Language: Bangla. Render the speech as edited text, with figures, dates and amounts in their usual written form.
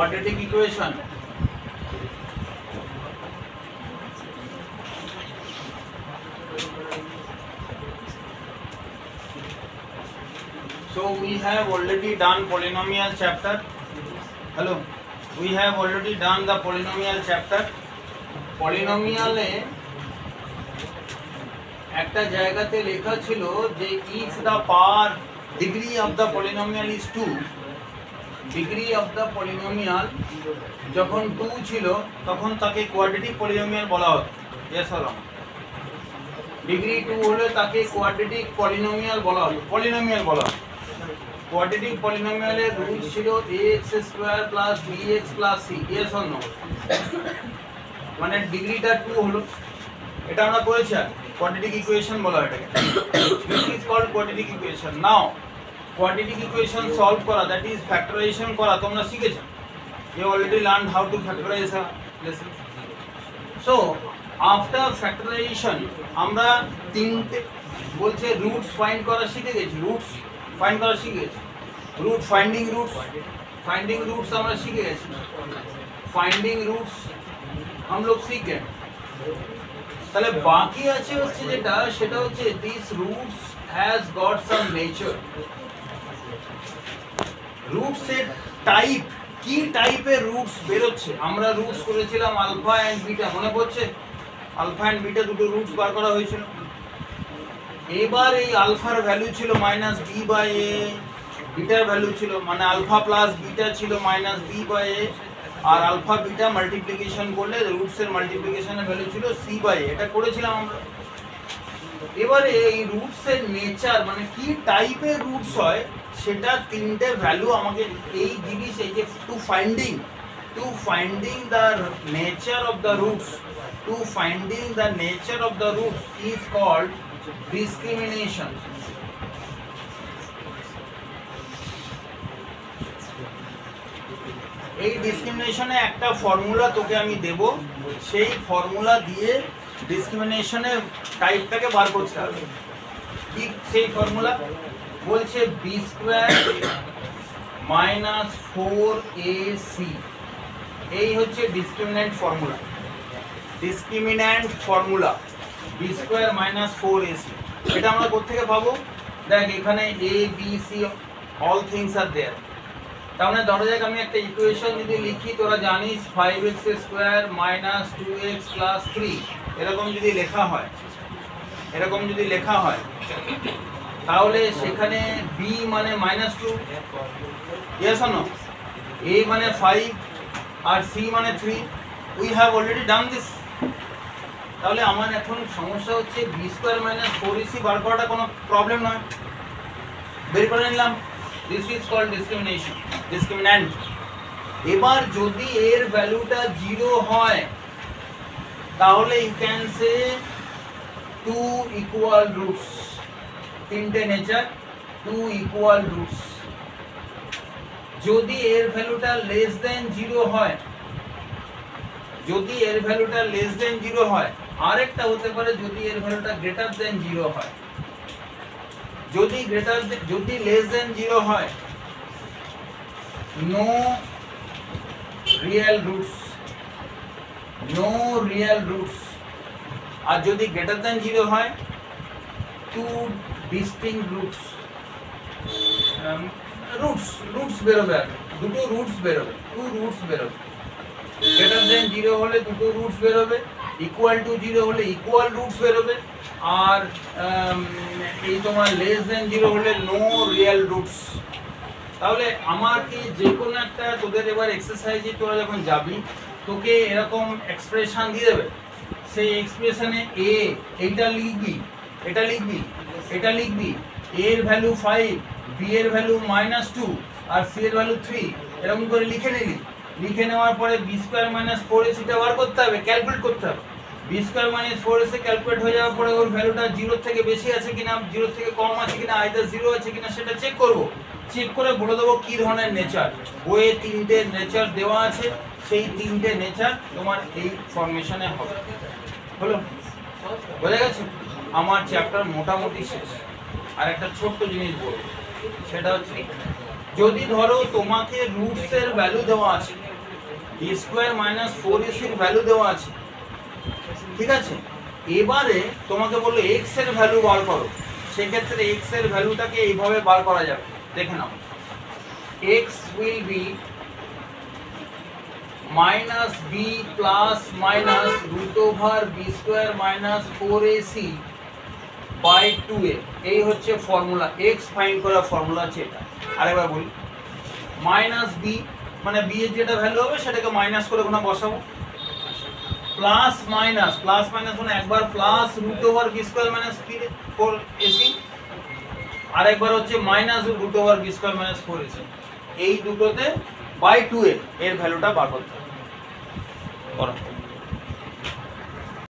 quadratic equation. So we have already done polynomial chapter. Hello, we have already done the polynomial chapter. Polynomial এ একটা জায়গাতে লেখা ছিল যে if the power degree of the polynomial is 2, degree of the polynomial যখন 2 ছিল তখন তাকে quadratic polynomial বলা হতো। yes or no? ডিগ্রি 2 হলে তাকে quadratic polynomial বলা হতো, polynomial বলা হতো। quadratic polynomial এর রুট ছিল ax square plus bx plus c। yes or no? মানে ডিগ্রিটা 2 হলো, এটা আমরা পড়েছি। quadratic equation বলা হয় এটাকে। this is called quadratic equation. now quadratic equation solve করা, that is factorization করা তোমরা শিখেছো। you already learned how to factorize a lesson. so after factorization আমরা তিনটে বলছে রুটস ফাইন্ড করা শিখে গেছি। রুটস ফাইন্ড করা শিখে গেছি। রুট ফাইন্ডিং রুটস আমরা শিখে গেছি। ফাইন্ডিং রুটস हम लोग सीख गए। তাহলে বাকি আছে হচ্ছে যেটা, সেটা হচ্ছে this roots has got some nature. Roots এর টাইপ, কি টাইপের রুটস বেরোচ্ছে। আমরা রুটস করেছিলাম আলফা এন্ড বিটা, মনে পড়ছে? আলফা এন্ড বিটা দুটো রুটস বার করা হয়েছিল। এবার এই আলফার ভ্যালু ছিল মাইনাস বি বাই এ, বিটার ভ্যালু ছিল মানে আলফা প্লাস বিটা ছিল মাইনাস বি বাই এ, আর আলফা বিটা মাল্টিপ্লিকেশন করলে রুটস এর মাল্টিপ্লিকেশনের ভ্যালু ছিল সি বাই এ। এটা করেছিলাম আমরা। এবারে এই রুটস এর নেচার মানে কি টাইপের রুটস হয় সেটা তিনটে ভ্যালু আমাকে এই জিনিস, এই যে to finding the nature of the roots, to finding the nature of the roots is called discrimination. এই ডিসক্রিমিনেশনে একটা ফর্মুলা তোকে আমি দেব, সেই ফর্মুলা দিয়ে ডিসক্রিমিনেশনের টাইপটাকে বার করতে হবে। ঠিক সেই ফর্মুলা বলছে বি স্কোয়ার মাইনাস 4ac, এই হচ্ছে discriminant formula b square minus 4ac। এটা আমরা কোত্থেকে পাবো? দেখ এখানে A B C all things are there. তার মানে ধরা যাক আমি একটা ইকুয়েশন যদি লিখি, তোরা জানিস 5x square minus 2x plus 3, এরকম যদি লেখা হয় তাহলে সেখানে b মানে minus 2, yes or no? a মানে 5 আর c মানে 3। We have already done this. তাহলে আমার এখন সমস্যা হচ্ছে b স্কোয়ার মাইনাস 4ac বার করাটা কোনো প্রবলেম নয়, বের করে নিলাম। This is called discriminant. এবার যদি এর ভ্যালুটা 0 হয় তাহলে you can say two equal roots, তিনটে নেচার, টু ইকুয়াল রুটস। যদি এর ভ্যালুটা লেস দেন 0 হয়, আরেকটা হতে পারে যদি এর ভ্যালুটা গ্রেটার দেন 0 হয়। যদি লেস দেন 0 হয়, নো রিয়েল রুটস, আর যদি গ্রেটার দেন 0 হয়, টু ডিস্টিংক্ট রুটস বেরোবে, দুটো রুটস বেরোবে, গ্রেটার দেন 0 হলে দুটো রুটস বেরোবে, ইকুয়াল টু 0 হলে ইকুয়াল রুটস বেরোবে, আর এই তোমার লেস দেন 0 হলে নো রিয়েল রুটস। তাহলে আমাকে যে কোনো একটা তোদের এবার এক্সারসাইজে তোরা যখন যাবি, তোকে এরকম এক্সপ্রেশন দিয়ে দেবে। সেই এক্সপ্রেশনে এ এইটা লিখবি, এটা লিখবি, এর ভ্যালু 5, বি এর ভ্যালু -2 আর সি এর ভ্যালু 3, এরকম করে লিখে নিলি। লিখে নেওয়ার পরে বি স্কোয়ার মাইনাস 4ac বার করতে হবে, ক্যালকুলেট করতে হবে। B square minus 4ac calculate হয়ে যাওয়ার পরে ওর ভ্যালুটা 0 থেকে বেশি আছে কিনা, 0 থেকে কম আছে কিনা, আইদার 0 আছে কিনা সেটা চেক করব। চেক করে বলে দেবো কি ধরনের নেচার। বইয়ে 3টে নেচার দেওয়া আছে, সেই 3টে নেচার তোমার এই ফরমেশনে হবে। হলো? বোঝা গেছে? আমার চ্যাপ্টার মোটামুটি শেষ। আর একটা ছোট্ট জিনিস বলবো, সেটা হচ্ছে যদি ধরো তোমাকে রুটস এর ভ্যালু দেওয়া আছে, বি স্কোয়ার মাইনাস 4ac এর ভ্যালু দেওয়া আছে, ঠিক আছে। এবারে তোমাকে বললো এক্স এর ভ্যালু বার করো, সেক্ষেত্রে এক্স এর ভ্যালুটাকে এইভাবে বার করা যাবে, দেখে নাও। X will be minus b plus minus root over b square minus 4ac by 2a। এই হচ্ছে ফর্মুলা, এক্স ফাইন্ড করার ফর্মুলা আছে এটা। আরেকবার বলি, মাইনাস বি মানে বি এর যেটা ভ্যালু হবে সেটাকে মাইনাস করে ওখানে বসাবো, প্লাস মাইনাস মানে একবার plus root over b square minus 4ac, আর একবার হচ্ছে minus root over b square minus 4ac। এই দুটোতে বাই 2a এর ভ্যালুটা বার করতে হবে।